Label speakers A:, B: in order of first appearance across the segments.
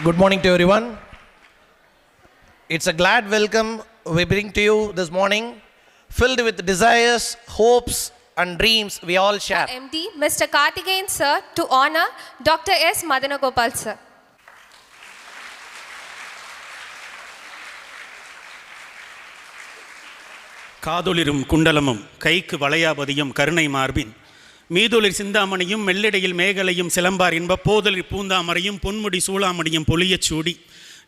A: Good morning to everyone. It's a glad welcome we bring to you this morning, filled with desires, hopes and dreams we all share.
B: MD Mr. Karthikeyan sir to honor Dr. S. Madanagopal sir.
C: காதொளிரும் குண்டலமும் கைக்கு வளையாபதியும் கருணை மார்பின் மீதொளிர் சிந்தாமணியும் மெல்லிடையில் மேகலையும் சிலம்பார் என்ப போதொளிர் பூந்தாமரையும் பொன்முடி சூளாமணியும் பொலியச் சூடி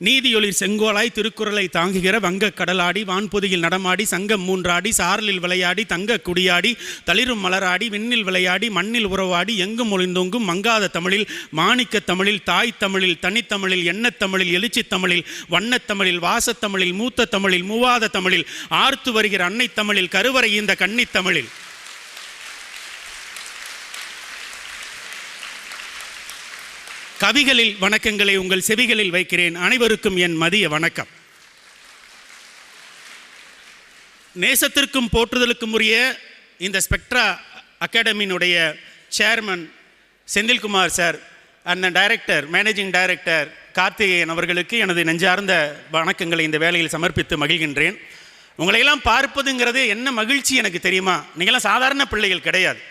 C: நீதியொளிர் செங்கோலாய் திருக்குறளை தாங்குகிற வங்கக் கடலாடி வான்பொதியில் நடமாடி சங்கம் மூன்றாடி சாரலில் விளையாடி தங்க குடியாடி தளிரும் மலராடி விண்ணில் விளையாடி மண்ணில் உறவாடி எங்கும் ஒளிந்தோங்கும் மங்காத தமிழில் மாணிக்கத் தமிழில் தாய் தமிழில் தனித்தமிழில் எண்ணத் தமிழில் எழுச்சித் தமிழில் வண்ணத் தமிழில் வாசத்தமிழில் மூத்த தமிழில் மூவாத தமிழில் ஆர்த்து வருகிற அன்னை தமிழில் கருவறை இந்த கன்னித் தமிழில் கவிகளில் வணக்கங்களை உங்கள் செவிகளில் வைக்கிறேன். அனைவருக்கும் என் மதிய வணக்கம். நேசத்திற்கும் போற்றுதலுக்கும் உரிய இந்த ஸ்பெக்ட்ரா அகாடமியினுடைய chairman Senthilkumar sir and director managing director Karthikeyan அவர்களுக்கு எனது நெஞ்சார்ந்த வணக்கங்களை இந்த வேளையில் சமர்ப்பித்து மகிழ்கின்றேன். உங்களையெல்லாம் பார்ப்பதுங்கிறது என்ன மகிழ்ச்சி எனக்கு தெரியுமா? நீங்களாம் சாதாரண பிள்ளைகள் கிடையாது.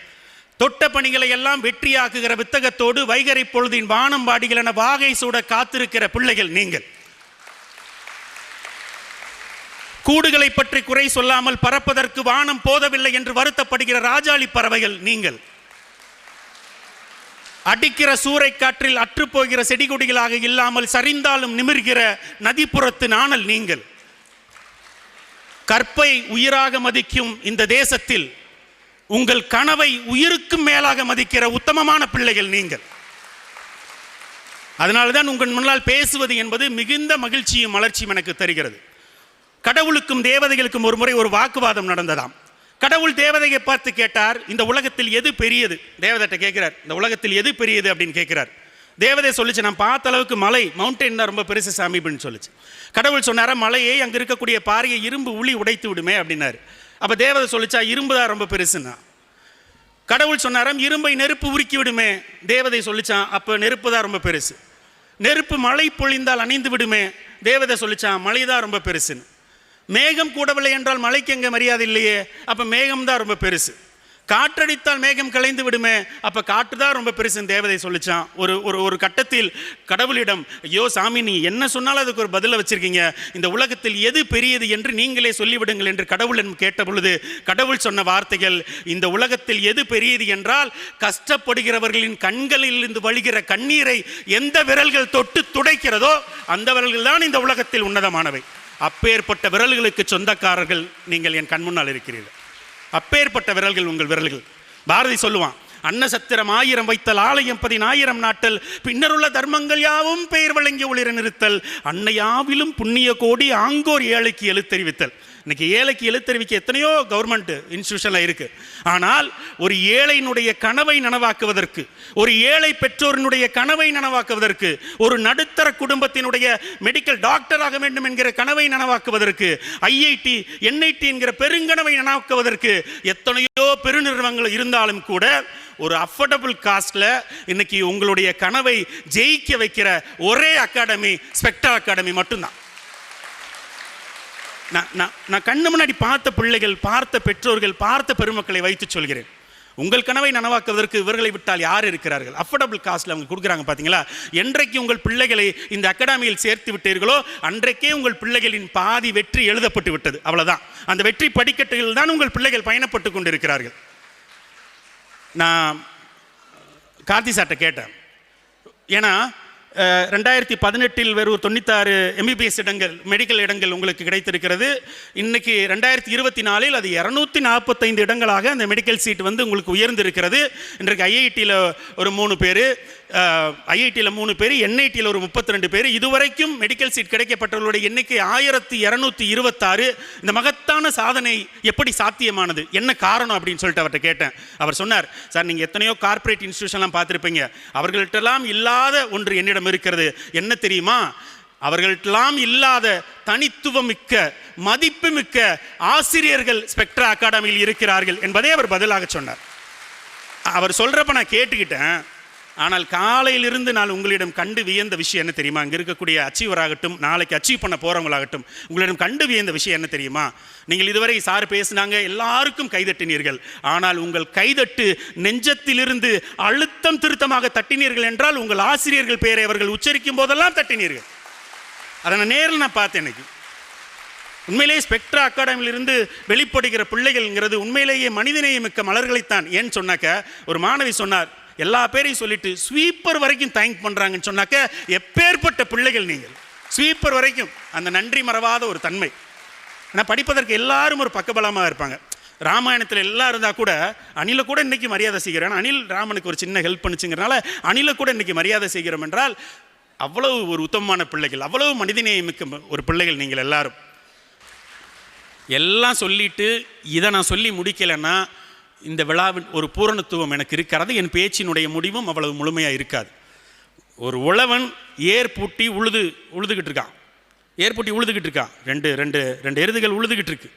C: தொட்ட பணிகளை எல்லாம் வெற்றியாக்குகிற வித்தகத்தோடு வைகரை பொழுதின் வானம்பாடிகள் என வாகை சூட காத்திருக்கிற பிள்ளைகள் நீங்கள். கூடுகளை பற்றி குறை சொல்லாமல் பறப்பதற்கு வானம் போதவில்லை என்று வருத்தப்படுகிற ராஜாளி பறவைகள் நீங்கள். அடிக்கிற சூறை காற்றில் அற்றுப்போகிற செடிகொடிகளாக இல்லாமல் சரிந்தாலும் நிமிர்கிற நதிப்புறத்து நாணல் நீங்கள். கற்பை உயிராக மதிக்கும் இந்த தேசத்தில் உங்கள் கனவை உயிருக்கும் மேலாக மதிக்கிற உத்தமமான பிள்ளைகள் நீங்கள். அதனால்தான் உங்கள் முன்னால் பேசுவது என்பது மிகுந்த மகிழ்ச்சியும் மலர்ச்சியும் எனக்கு தருகிறது. கடவுளுக்கும் தேவதைகளுக்கும் ஒரு முறை ஒரு வாக்குவாதம் நடந்ததாம். கடவுள் தேவதையை பார்த்து கேட்டார், இந்த உலகத்தில் எது பெரியது? தேவதைட்ட கேட்கிறார், இந்த உலகத்தில் எது பெரியது அப்படின்னு கேட்கிறார். தேவதை சொல்லிச்சு, நான் பார்த்த அளவுக்கு மலை மவுண்டைன் தான் ரொம்ப பெருசு சாமி அப்படின்னு சொல்லிச்சு. கடவுள் சொன்னாரா, மலையை அங்கே இருக்கக்கூடிய பாறையை இரும்பு உளி உடைத்து விடுமே அப்படின்னாரு. அப்போ தேவதை சொல்லிச்சா, இரும்பு தான் ரொம்ப பெருசுன்னா. கடவுள் சொன்னாராம், இரும்பை நெருப்பு உருக்கி விடுமே. தேவதை சொல்லிச்சான், அப்போ நெருப்பு தான் ரொம்ப பெருசு. நெருப்பு மழை பொழிந்தால் அணைந்து விடுமே. தேவதை சொல்லிச்சான், மழை தான் ரொம்ப பெருசுன்னு. மேகம் கூடவில்லை என்றால் மழைக்கு எங்கே மரியாதை இல்லையே, அப்போ மேகம் தான் ரொம்ப பெருசு. காற்றடித்தால் மேகம் கலைந்து விடுமே, அப்போ காற்று தான் ரொம்ப பெருசுன்னு தேவதை சொல்லிச்சான். ஒரு கட்டத்தில் கடவுளிடம், ஐயோ சாமி நீ என்ன சொன்னாலும் அதுக்கு ஒரு பதிலை வச்சிருக்கீங்க, இந்த உலகத்தில் எது பெரியது என்று நீங்களே சொல்லிவிடுங்கள் என்று கடவுளிடம் கேட்ட பொழுது கடவுள் சொன்ன வார்த்தைகள், இந்த உலகத்தில் எது பெரியது என்றால் கஷ்டப்படுகிறவர்களின் கண்களில் இருந்து வழிகிற கண்ணீரை எந்த விரல்கள் தொட்டு துடைக்கிறதோ அந்த விரல்கள் தான் இந்த உலகத்தில் உன்னதமானவை. அப்பேற்பட்ட விரல்களுக்கு சொந்தக்காரர்கள் நீங்கள் என் கண் முன்னால் இருக்கிறீர்கள். அப்பேற்பட்ட விரல்கள் உங்கள் விரல்கள். பாரதி சொல்லுவான், அன்ன சத்திரம் 1000 வைத்தல் ஆலயம் 10,000 நாட்டல் பின்னருள்ள தர்மங்கள் யாவும் பெயர் வழங்கி ஒளிர நிறுத்தல் அன்னையாவிலும் புண்ணிய கோடி ஆங்கோர் ஏழைக்கு எழுத்தறிவித்தல். இன்னைக்கு ஏழைக்கு எழுத்தறிவிக்க எத்தனையோ கவர்மெண்ட் இன்ஸ்டிடியூஷன்லாம் இருக்கு. ஆனால் ஒரு ஏழையினுடைய கனவை நனவாக்குவதற்கு, ஒரு ஏழை பெற்றோரினுடைய கனவை நனவாக்குவதற்கு, ஒரு நடுத்தர குடும்பத்தினுடைய மெடிக்கல் டாக்டர் ஆக வேண்டும் என்கிற கனவை நனவாக்குவதற்கு, IIT NIT என்கிற பெருங்கனவை நனவாக்குவதற்கு எத்தனையோ பெருநிறுவனங்கள் இருந்தாலும் கூட ஒரு அஃபோர்டபுள் காஸ்ட்ல இன்னைக்கு உங்களுடைய கனவை ஜெயிக்க வைக்கிற ஒரே அகாடமி ஸ்பெக்ட்ரா அகாடமி மட்டும்தான். நான் கண்ணு முன்னாடி பார்த்த பிள்ளைகள், பார்த்த பெற்றோர்கள், பார்த்த பெருமக்களை வைத்து சொல்கிறேன். உங்கள் கனவை நனவாக்குவதற்கு இவர்களை விட்டால் யார் இருக்கிறார்கள்? அஃபோர்டபுள் காஸ்ட்ல அவங்க கொடுக்குறாங்க பார்த்தீங்களா? என்றைக்கு உங்கள் பிள்ளைகளை இந்த அகாடமியில் சேர்த்து விட்டீர்களோ அன்றைக்கே உங்கள் பிள்ளைகளின் பாதி வெற்றி எழுதப்பட்டு விட்டது. அவ்வளவுதான். அந்த வெற்றி படிக்கட்டுகள் தான் உங்கள் பிள்ளைகள் பயணப்பட்டு கொண்டிருக்கிறார்கள். நான் கார்த்தி சார்ட்ட கேட்டேன், ஏன்னா 2018 வெறும் 96 MBBS இடங்கள், மெடிக்கல் இடங்கள் உங்களுக்கு கிடைத்திருக்கிறது. இன்னைக்கு 2024 அது 245 இடங்களாக அந்த மெடிக்கல் சீட் வந்து உங்களுக்கு உயர்ந்திருக்கிறது. இன்றைக்கு IITயில் ஒரு 3 பேர், IITயில் 3 பேர், NITயில் ஒரு 32 பேர். இதுவரைக்கும் மெடிக்கல் சீட் கிடைக்கப்பட்டவர்களுடைய எண்ணிக்கை 1226. இந்த மகத்தான சாதனை எப்படி சாத்தியமானது, என்ன காரணம் அப்படின்னு சொல்லிட்டு அவர்கிட்ட கேட்டேன். அவர் சொன்னார், சார் நீங்கள் எத்தனையோ கார்ப்பரேட் இன்ஸ்டிடியூஷன்லாம் பார்த்துருப்பீங்க, அவர்கள்ட்டெல்லாம் இல்லாத ஒன்று என்னிடம் இருக்கிறது. என்ன தெரியுமா? அவர்களெல்லாம் இல்லாத தனித்துவமிக்க மதிப்புமிக்க ஆசிரியர்கள் ஸ்பெக்ட்ரா அகாடமியில் இருக்கிறார்கள் என்பதை அவர் பதிலாக சொன்னார். அவர் சொல்றப்ப நான் கேட்டுக்கிட்டேன், ஆனால் காலையிலிருந்து நான் உங்களிடம் கண்டு வியந்த விஷயம் என்ன தெரியுமா? அங்கே இருக்கக்கூடிய அச்சீவர் ஆகட்டும், நாளைக்கு அச்சீவ் பண்ண போகிறவங்களாகட்டும், உங்களிடம் கண்டு வியந்த விஷயம் என்ன தெரியுமா? நீங்கள் இதுவரை சார் பேசினாங்க, எல்லாருக்கும் கைதட்டினீர்கள். ஆனால் உங்கள் கைதட்டு நெஞ்சத்திலிருந்து அழுத்தம் திருத்தமாக தட்டினீர்கள் என்றால் உங்கள் ஆசிரியர்கள் பெயரை அவர்கள் உச்சரிக்கும் போதெல்லாம் தட்டினீர்கள். அதை நான் நேரில் பார்த்தேன். இன்னைக்கு உண்மையிலேயே ஸ்பெக்ட்ரா அகாடமியிலிருந்து வெளிப்படுகிற பிள்ளைகள்ங்கிறது உண்மையிலேயே மனிதநேயம் மிக்க மலர்களைத்தான். ஏன்னு சொன்னாக்க, ஒரு மாணவி சொன்னார், எல்லா பேரையும் சொல்லிட்டு ஸ்வீப்பர் வரைக்கும் தேங்க் பண்ணுறாங்கன்னு சொன்னாக்க, எப்பேற்பட்ட பிள்ளைகள் நீங்கள்! ஸ்வீப்பர் வரைக்கும் அந்த நன்றி மறவாத ஒரு தன்மை. ஆனால் படிப்பதற்கு எல்லாரும் ஒரு பக்கபலமாக இருப்பாங்க. ராமாயணத்தில் எல்லாம் இருந்தால் கூட அணிலை கூட இன்றைக்கி மரியாதை செய்கிறேன். அணில் ராமனுக்கு ஒரு சின்ன ஹெல்ப் பண்ணுச்சுங்கிறனால அணிலை கூட இன்றைக்கி மரியாதை செய்கிறோம் என்றால் அவ்வளவு ஒரு உத்தமமான பிள்ளைகள், அவ்வளவு மனிதநேயமிக்க ஒரு பிள்ளைகள் நீங்கள் எல்லாரும். எல்லாம் சொல்லிட்டு இதை நான் சொல்லி முடிக்கலைன்னா இந்த விழாவின் ஒரு பூரணத்துவம் எனக்கு இருக்கிறது. என் பேச்சினுடைய முடிவும் அவ்வளவு முழுமையாக இருக்காது. ஒரு உழவன் ஏர் பூட்டி உழுதுகிட்டு இருக்கான். ரெண்டு ரெண்டு ரெண்டு எருதுகள் உழுதுகிட்டு இருக்கு.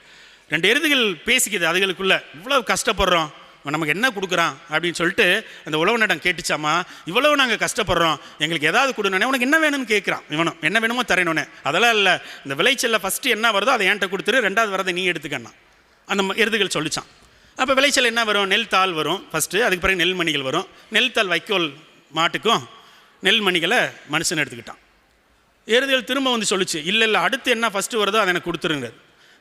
C: 2 எருதுகள் பேசிக்குது அதுகளுக்குள்ள, இவ்வளவு கஷ்டப்படுறோம், நமக்கு என்ன கொடுக்குறான் அப்படின்னு சொல்லிட்டு அந்த உழவனிடம் கேட்டுச்சாமா, இவ்வளவு நாங்கள் கஷ்டப்படுறோம், எங்களுக்கு ஏதாவது கொடுனே, உனக்கு என்ன வேணும்னு கேட்குறான். இவனும் என்ன வேணுமோ தரணுன்னே. அதெல்லாம் இல்லை, இந்த விளைச்சலில் ஃபஸ்ட்டு என்ன வருதோ அதை என்கிட்ட கொடுத்துரு, 2வது வரதை நீ எடுத்துக்கண்ணா அந்த எருதுகள் சொல்லிச்சான். அப்போ விளைச்சல் என்ன வரும்? நெல் தாள் வரும் ஃபஸ்ட்டு, அதுக்கு பிறகு நெல்மணிகள் வரும். நெல் தாள் வைக்கோல் மாட்டுக்கும், நெல்மணிகளை மனுஷன் எடுத்துக்கிட்டான். எருதுகள் திரும்ப வந்து சொல்லிச்சு, இல்லை அடுத்து என்ன ஃபஸ்ட்டு வருதோ அதை எனக்கு கொடுத்துருங்க.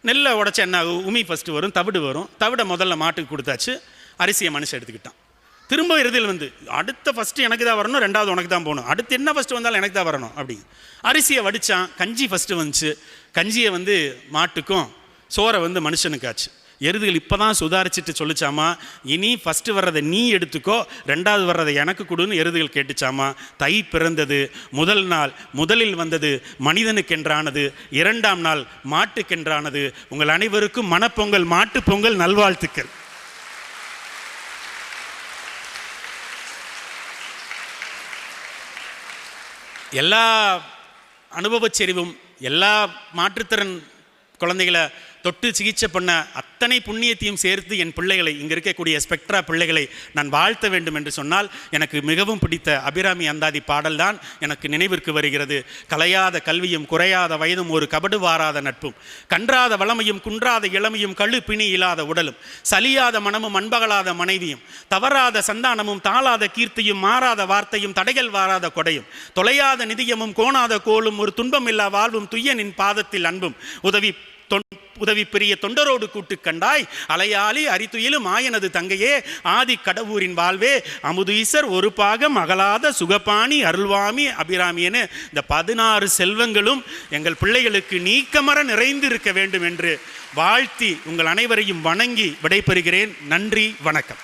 C: நெல்லை உடச்சா என்ன ஆகும்? உமி ஃபஸ்ட்டு வரும், தவிடு வரும். தவிடை முதல்ல மாட்டுக்கு கொடுத்தாச்சு, அரிசியை மனுஷன் எடுத்துக்கிட்டான். திரும்ப எருதில் வந்து அடுத்த ஃபஸ்ட்டு எனக்கு தான் வரணும், 2வது உனக்கு தான் போகணும், அடுத்து என்ன ஃபஸ்ட்டு வந்தாலும் எனக்கு தான் வரணும் அப்படி. அரிசியை வடித்தான், கஞ்சி ஃபஸ்ட்டு வந்துச்சு. கஞ்சியை வந்து மாட்டுக்கும், சோறை வந்து மனுஷனுக்காச்சு. எருதுகள் இப்போ தான் சுதாரிச்சுட்டு சொல்லிச்சாமா, இனி ஃபஸ்ட்டு வர்றதை நீ எடுத்துக்கோ, 2வது வர்றதை எனக்கு கொடுன்னு எருதுகள் கேட்டுச்சாமா. தை பிறந்தது, முதல் நாள் முதலில் வந்தது மனிதனுக்கென்றானது, 2ஆம் நாள் மாட்டுக்கென்றானது. உங்கள் அனைவருக்கும் மனப்பொங்கல், மாட்டுப் பொங்கல் நல்வாழ்த்துக்கள். எல்லா அனுபவச் செறிவும், எல்லா மாற்றுத்திறன் குழந்தைகளை தொட்டு சிகிச்சை பண்ண அத்தனை புண்ணியத்தையும் சேர்த்து என் பிள்ளைகளை, இங்கே இருக்கக்கூடிய ஸ்பெக்ட்ரா பிள்ளைகளை நான் வாழ்த்த வேண்டும் என்று சொன்னால் எனக்கு மிகவும் பிடித்த அபிராமி அந்தாதி பாடல் தான் எனக்கு நினைவிற்கு வருகிறது. கலையாத கல்வியும் குறையாத வயதும் ஒரு கபடு வாராத நட்பும், கன்றாத வளமையும் குன்றாத இளமையும் கழு பிணி இல்லாத உடலும், சலியாத மனமும் அன்பகலாத மனைவியும், தவறாத சந்தானமும் தாளாத கீர்த்தியும், மாறாத வார்த்தையும் தடைகள் வாராத கொடையும், தொலையாத நிதியமும் கோணாத கோலும், ஒரு துன்பம் இல்லா வாழ்வும், துய்யனின் பாதத்தில் அன்பும், உதவி பெரிய தொண்டரோடு கூட்டு கண்டாய், அலையாளி அரித்துயிலும் ஆயனது தங்கையே, ஆதி கடவுரின் வாழ்வே, அமுதீசர் ஒரு பாகம் அகலாத சுகபாணி அருள்வாமி அபிராமியனு இந்த 16 செல்வங்களும் எங்கள் பிள்ளைகளுக்கு நீக்கமர நிறைந்து இருக்க வேண்டும் என்று வாழ்த்தி உங்கள் அனைவரையும் வணங்கி விடைபெறுகிறேன். நன்றி, வணக்கம்.